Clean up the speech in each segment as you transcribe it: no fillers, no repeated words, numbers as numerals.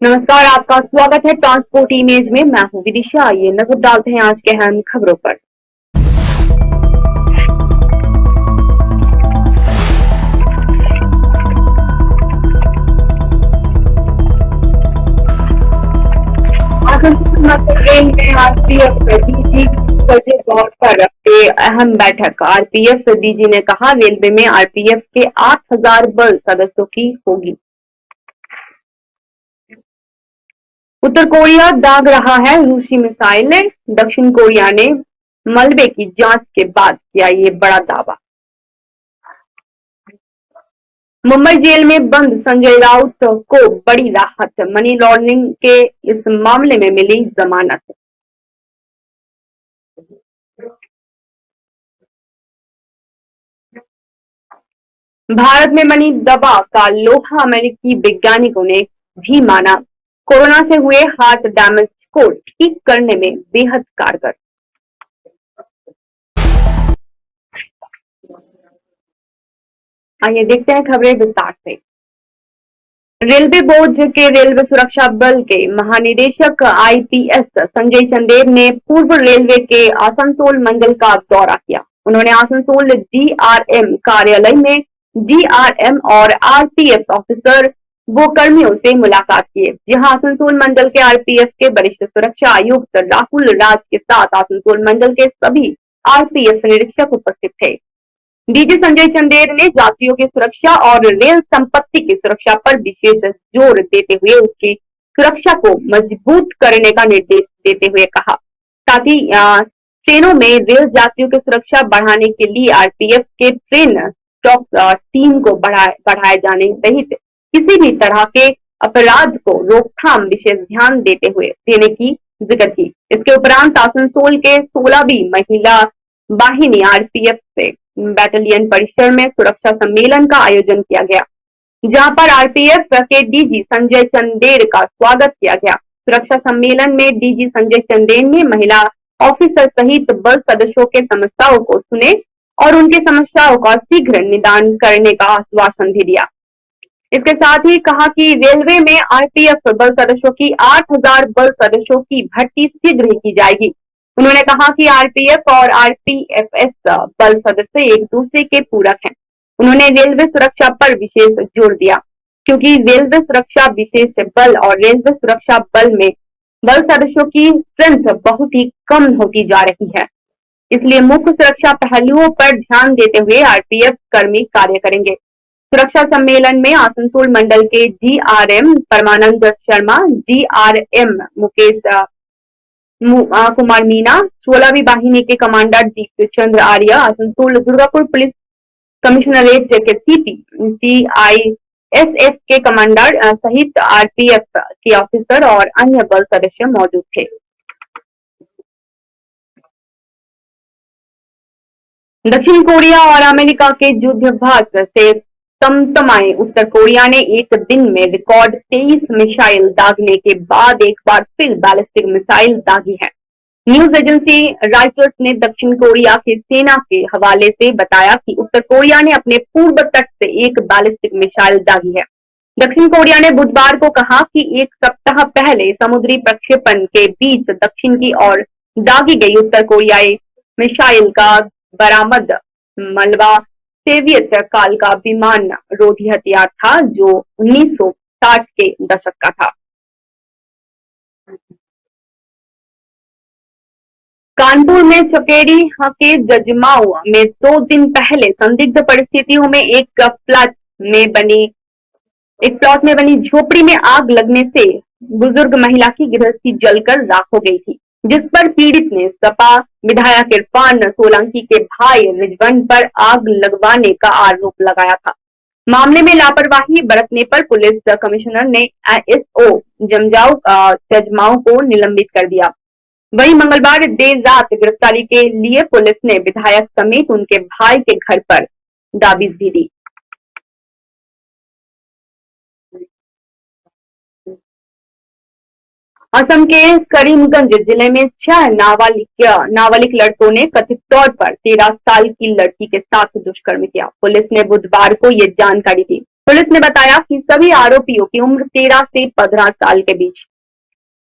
नमस्कार, आपका स्वागत है ट्रांसपोर्ट इमेज में। मैं हूं विदिशा। आइए नजर डालते हैं आज के अहम खबरों पर। आसनसोल मध्य रेल में आरपीएफ डीजी संजय गौर पर रखते अहम बैठक। आरपीएफ डीजी ने कहा, रेलवे में आरपीएफ के 8,000 बल सदस्यों की होगी। उत्तर कोरिया दाग रहा है रूसी मिसाइलें। दक्षिण कोरिया ने मलबे की जांच के बाद किया ये बड़ा दावा। मुंबई जेल में बंद संजय राउत को बड़ी राहत। मनी लॉन्ड्रिंग के इस मामले में मिली जमानत। भारत में बनी दवा का लोहा अमेरिकी वैज्ञानिकों ने भी माना कोरोना से हुए हार्ट डैमेज को ठीक करने में बेहद कारगर। आइए देखते हैं खबरें विस्तार से। रेलवे बोर्ड के रेलवे सुरक्षा बल के महानिदेशक आईपीएस संजय चंदेर ने पूर्व रेलवे के आसनसोल मंडल का दौरा किया। उन्होंने आसनसोल डीआरएम कार्यालय में डीआरएम और आरपीएफ ऑफिसर वो कर्मियों से मुलाकात की, जहां आसनसोल मंडल के आरपीएफ के वरिष्ठ सुरक्षा आयुक्त राहुल राज के साथ आसनसोल मंडल के सभी आरपीएफ निरीक्षक उपस्थित थे। डीजी संजय चंदेर ने यात्रियों की सुरक्षा और रेल संपत्ति की सुरक्षा पर विशेष जोर देते हुए उसकी सुरक्षा को मजबूत करने का निर्देश देते हुए कहा। साथ ही ट्रेनों में रेल यात्रियों की सुरक्षा बढ़ाने के लिए आरपीएफ के ट्रेन स्टॉप टीम को बढ़ाए जाने सहित किसी भी तरह के अपराध को रोकथाम विशेष ध्यान देने की जिक्र की। इसके उपरांत आसनसोल के 16वीं महिला वाहिनी आरपीएफ से बैटालियन परिसर में सुरक्षा सम्मेलन का आयोजन किया गया, जहां पर आरपीएफ के डीजी संजय चंदेर का स्वागत किया गया। सुरक्षा सम्मेलन में डीजी संजय चंदेर ने महिला ऑफिसर सहित बल सदस्यों के समस्याओं को सुने और उनकी समस्याओं का शीघ्र निदान करने का आश्वासन भी दिया। इसके साथ ही कहा कि रेलवे में आरपीएफ बल सदस्यों की 8,000 बल सदस्यों की भर्ती शीघ्र ही की जाएगी। उन्होंने कहा कि आरपीएफ और आरपीएफएस बल सदस्य एक दूसरे के पूरक हैं। उन्होंने रेलवे सुरक्षा पर विशेष जोर दिया, क्योंकि रेलवे सुरक्षा विशेष बल और रेलवे सुरक्षा बल में बल सदस्यों की स्ट्रेंथ बहुत ही कम होती जा रही है। इसलिए मुख्य सुरक्षा पहलुओं पर ध्यान देते हुए आरपीएफ कर्मी कार्य करेंगे। सुरक्षा सम्मेलन में आसनसोल मंडल के डीआरएम परमानंद शर्मा, डीआरएम मुकेश कुमार मीना, 16वीं वाहिनी के कमांडर दीप्त चंद्र आर्य, आसनसोल दुर्गापुर पुलिस कमिश्नरेट के सीपी, सीआईएसएफ के कमांडर सहित आरपीएफ के ऑफिसर और अन्य बल सदस्य मौजूद थे। दक्षिण कोरिया और अमेरिका के युद्धाभ्यास से तमतमाए उत्तर कोरिया ने एक दिन में रिकॉर्ड 23 मिसाइल दागने के बाद एक बार फिर बैलिस्टिक मिसाइल दागी है। न्यूज एजेंसी रॉयटर्स ने दक्षिण कोरिया की सेना के हवाले से बताया कि उत्तर कोरिया ने अपने पूर्व तट से एक बैलिस्टिक मिसाइल दागी है। दक्षिण कोरिया ने बुधवार को कहा कि एक सप्ताह पहले समुद्री प्रक्षेपण के बीच दक्षिण की ओर दागी गई उत्तर कोरियाई मिसाइल का बरामद मलबा सोवियत काल का विमान रोधी हथियार था, जो 1960 के दशक का था। कानपुर में चकेरी के जजमाऊ में 2 दिन पहले संदिग्ध परिस्थितियों में एक प्लॉट में बनी झोपड़ी में आग लगने से बुजुर्ग महिला की गृहस्थी जलकर राख हो गई थी, जिस पर पीड़ित ने सपा विधायक इरफान सोलंकी के भाई रिजवान पर आग लगवाने का आरोप लगाया था। मामले में लापरवाही बरतने पर पुलिस कमिश्नर ने एसओ जजमाऊ को निलंबित कर दिया। वहीं मंगलवार देर रात गिरफ्तारी के लिए पुलिस ने विधायक समेत उनके भाई के घर पर दाबिश भी दी। असम के करीमगंज जिले में 6 नाबालिग लड़कों ने कथित तौर पर 13 साल की लड़की के साथ दुष्कर्म किया। पुलिस ने बुधवार को ये जानकारी दी। पुलिस ने बताया कि सभी आरोपियों की उम्र 13 से 15 साल के बीच।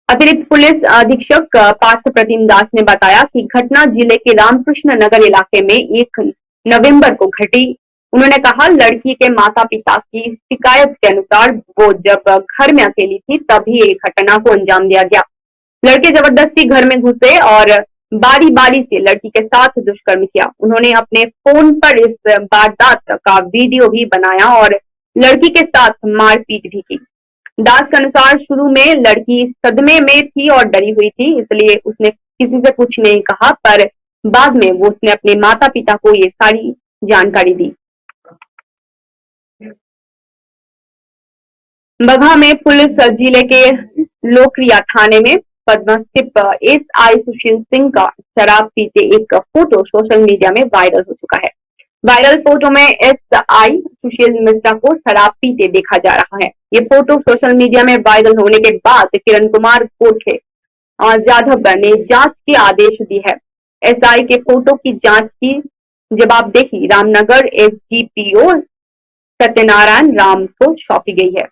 अतिरिक्त पुलिस अधीक्षक पार्थ प्रतिम दास ने बताया कि घटना जिले के रामकृष्ण नगर इलाके में 1 नवंबर को घटी। उन्होंने कहा, लड़की के माता पिता की शिकायत के अनुसार वो जब घर में अकेली थी तभी एक घटना को अंजाम दिया गया। लड़के जबरदस्ती घर में घुसे और बारी बारी से लड़की के साथ दुष्कर्म किया। उन्होंने अपने फोन पर इस वारदात का वीडियो भी बनाया और लड़की के साथ मारपीट भी की। दास के अनुसार शुरू में लड़की सदमे में थी और डरी हुई थी, इसलिए उसने किसी से कुछ नहीं कहा, पर बाद में वो उसने अपने माता पिता को ये सारी जानकारी दी। बगहा में पुलिस जिले के लोकरिया थाने में पद्मस्थित एसआई सुशील सिंह का शराब पीते एक फोटो सोशल मीडिया में वायरल हो चुका है। वायरल फोटो में एसआई सुशील मिश्रा को शराब पीते देखा जा रहा है। ये फोटो सोशल मीडिया में वायरल होने के बाद किरण कुमार कोठे जाधव ने जांच के आदेश दिए है। एसआई के फोटो की जांच की जवाबदेही रामनगर एसडीपीओ सत्यनारायण राम को सौंपी गई है।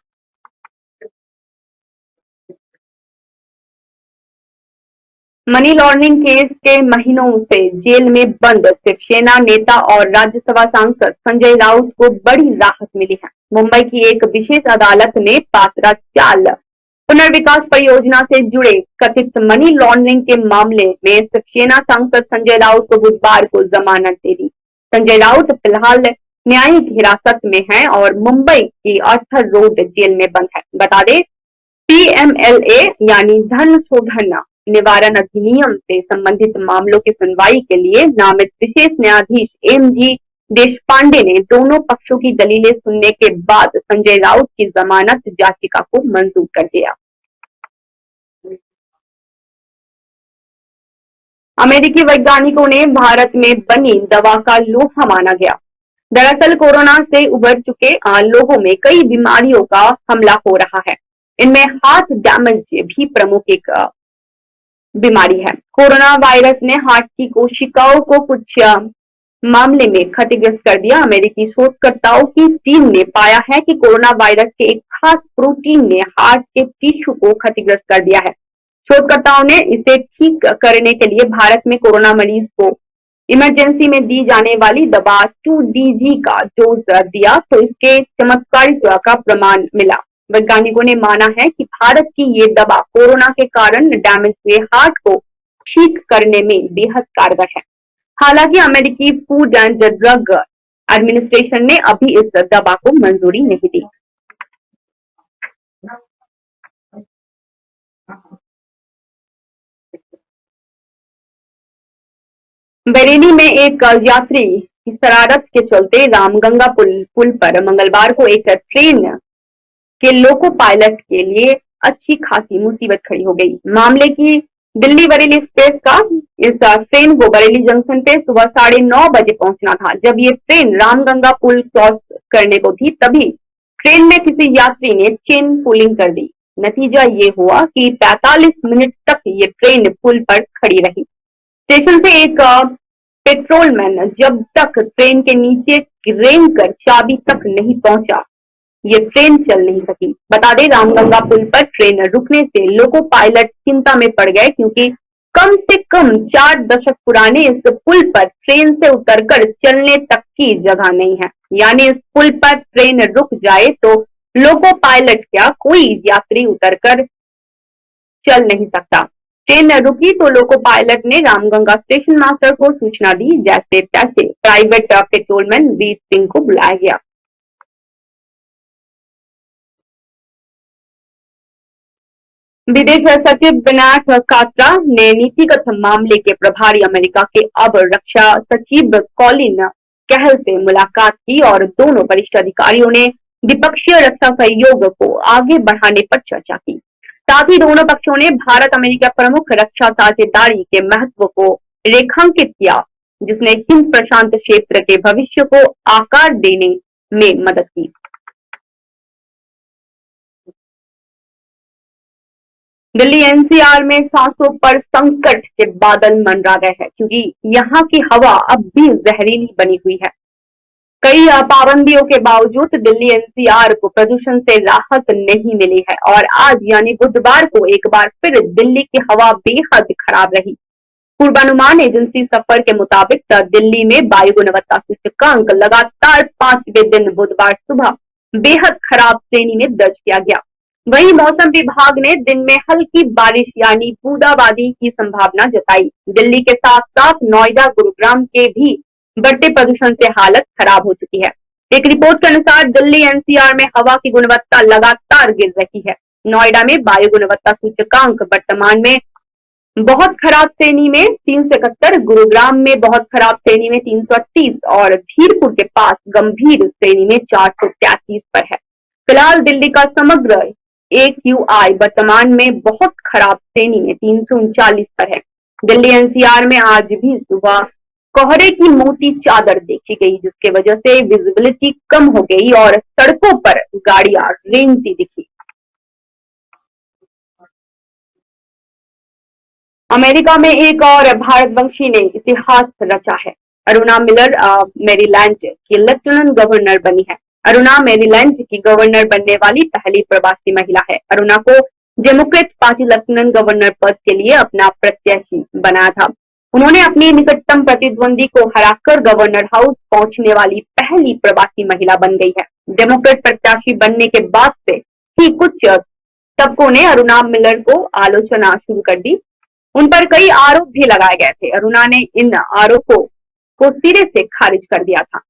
मनी लॉन्ड्रिंग केस के महीनों से जेल में बंद शिवसेना नेता और राज्यसभा सांसद संजय राउत को बड़ी राहत मिली है। मुंबई की एक विशेष अदालत ने पात्रा चाल पुनर्विकास परियोजना से जुड़े कथित मनी लॉन्ड्रिंग के मामले में शिवसेना सांसद संजय राउत को बुधवार को जमानत दे दी। संजय राउत फिलहाल न्यायिक हिरासत में है और मुंबई की आर्थर रोड जेल में बंद है। बता दें, पीएमएलए यानी धन शोधन निवारण अधिनियम से संबंधित मामलों की सुनवाई के लिए नामित विशेष न्यायाधीश एमजी देशपांडे ने दोनों पक्षों की दलीलें सुनने के बाद संजय राउत की जमानत याचिका को मंजूर कर दिया। अमेरिकी वैज्ञानिकों ने भारत में बनी दवा का लोहा माना गया। दरअसल कोरोना से उबर चुके लोगों में कई बीमारियों का हमला हो रहा है। इनमें हार्ट डैमेज भी प्रमुख एक बीमारी है। कोरोना वायरस ने हार्ट की कोशिकाओं को कुछ मामले में क्षतिग्रस्त कर दिया। अमेरिकी शोधकर्ताओं की टीम ने पाया है कि कोरोना वायरस के एक खास प्रोटीन ने हार्ट के टिश्यू को क्षतिग्रस्त कर दिया है। शोधकर्ताओं ने इसे ठीक करने के लिए भारत में कोरोना मरीज को इमरजेंसी में दी जाने वाली दवा 2DG का डोज दिया तो इसके चमत्कारित्व का प्रमाण मिला। वैज्ञानिकों ने माना है कि भारत की ये दवा कोरोना के कारण डैमेज हुए हार्ट को ठीक करने में बेहद कारगर है। हालांकि अमेरिकी फूड एंड ड्रग एडमिनिस्ट्रेशन ने अभी इस दवा को मंजूरी नहीं दी। बरेली में एक यात्री की शरारत के चलते रामगंगा पुल पर मंगलवार को एक ट्रेन के लोको पायलट के लिए अच्छी खासी मुसीबत खड़ी हो गई। मामले की दिल्ली बरेली एक्सप्रेस का इस ट्रेन को बरेली जंक्शन पे सुबह 9:30 बजे पहुंचना था। जब ये ट्रेन रामगंगा पुल क्रॉस करने को थी तभी ट्रेन में किसी यात्री ने चेन पुलिंग कर दी। नतीजा ये हुआ कि 45 मिनट तक ये ट्रेन पुल पर खड़ी रही। स्टेशन से एक पेट्रोलमैन जब तक ट्रेन के नीचे रेंग कर चाबी तक नहीं पहुंचा ये ट्रेन चल नहीं सकी। बता दें, रामगंगा पुल पर ट्रेन रुकने से लोको पायलट चिंता में पड़ गए क्योंकि कम से कम 4 दशक पुराने इस पुल पर ट्रेन से उतरकर चलने तक की जगह नहीं है। यानी इस पुल पर ट्रेन रुक जाए तो लोको पायलट क्या कोई यात्री उतरकर चल नहीं सकता। ट्रेन रुकी तो लोको पायलट ने रामगंगा स्टेशन मास्टर को सूचना दी। जैसे तैसे प्राइवेट पेट्रोलमैन वीर सिंह को बुलाया गया। विदेश सचिव विनायक कात्रा ने नीतिगत मामले के प्रभारी अमेरिका के अब रक्षा सचिव कॉलिन कहल से मुलाकात की और दोनों वरिष्ठ अधिकारियों ने द्विपक्षीय रक्षा सहयोग को आगे बढ़ाने पर चर्चा की। साथ ही दोनों पक्षों ने भारत अमेरिका प्रमुख रक्षा साझेदारी के महत्व को रेखांकित किया, जिसने हिंद प्रशांत क्षेत्र के भविष्य को आकार देने में मदद की। दिल्ली एनसीआर में सांसों पर संकट के बादल मंडरा रहे हैं क्योंकि यहाँ की हवा अब भी जहरीली बनी हुई है। कई पाबंदियों के बावजूद दिल्ली एनसीआर को प्रदूषण से राहत नहीं मिली है और आज यानी बुधवार को एक बार फिर दिल्ली की हवा बेहद खराब रही। पूर्वानुमान एजेंसी सफर के मुताबिक दिल्ली में वायु गुणवत्ता सूचकांक लगातार 5वें दिन बुधवार सुबह बेहद खराब श्रेणी में दर्ज किया गया। वहीं मौसम विभाग ने दिन में हल्की बारिश यानी बूंदाबांदी की संभावना जताई। दिल्ली के साथ साथ नोएडा, गुरुग्राम के भी बढ़ते प्रदूषण से हालत खराब हो चुकी है। एक रिपोर्ट के अनुसार दिल्ली एनसीआर में हवा की गुणवत्ता लगातार गिर रही है। नोएडा में वायु गुणवत्ता सूचकांक वर्तमान में बहुत खराब श्रेणी में 371, गुरुग्राम में बहुत खराब श्रेणी में 338 और धीरपुर के पास गंभीर श्रेणी में 433 पर है। फिलहाल दिल्ली का समग्र AQI वर्तमान में बहुत खराब श्रेणी में 339 पर है। दिल्ली एनसीआर में आज भी सुबह कोहरे की मोटी चादर देखी गई, जिसके वजह से विजिबिलिटी कम हो गई और सड़कों पर गाड़ियां रेंगती दिखी। अमेरिका में एक और भारतवंशी ने इतिहास रचा है। अरुणा मिलर मैरीलैंड की लेफ्टिनेंट गवर्नर बनी है। अरुणा मैरीलैंड की गवर्नर बनने वाली पहली प्रवासी महिला है। अरुणा को डेमोक्रेट पार्टी लेफ्टिनेंट गवर्नर पद के लिए अपना प्रत्याशी बनाया था। उन्होंने अपनी निकटतम प्रतिद्वंदी को हराकर गवर्नर हाउस पहुंचने वाली पहली प्रवासी महिला बन गई है। डेमोक्रेट प्रत्याशी बनने के बाद से ही कुछ तबकों ने अरुणा मिलर को आलोचना शुरू कर दी। उन पर कई आरोप भी लगाए गए थे। अरुणा ने इन आरोपों को सिरे से खारिज कर दिया था।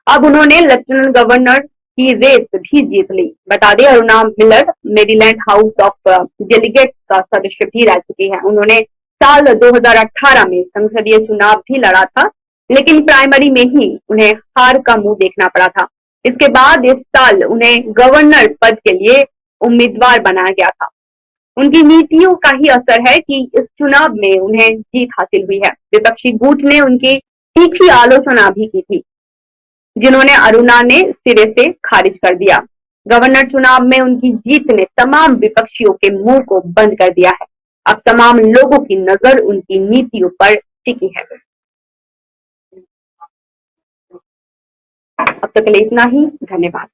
अब उन्होंने लेफ्टिनेंट गवर्नर की रेस भी जीत ली। बता दें, Aruna Miller Maryland house of delegates का सदस्य भी रह चुकी है। उन्होंने साल 2018 में संसदीय चुनाव भी लड़ा था, लेकिन प्राइमरी में ही उन्हें हार का मुंह देखना पड़ा था। इसके बाद इस साल उन्हें गवर्नर पद के लिए उम्मीदवार बनाया गया था। उनकी नीतियों का ही असर है कि इस चुनाव में उन्हें जीत हासिल हुई है। विपक्षी गुट ने उनकी तीखी आलोचना भी की थी, जिन्होंने अरुणा ने सिरे से खारिज कर दिया। गवर्नर चुनाव में उनकी जीत ने तमाम विपक्षियों के मुंह को बंद कर दिया है। अब तमाम लोगों की नजर उनकी नीतियों पर टिकी है। अब तक के लिए इतना ही। धन्यवाद।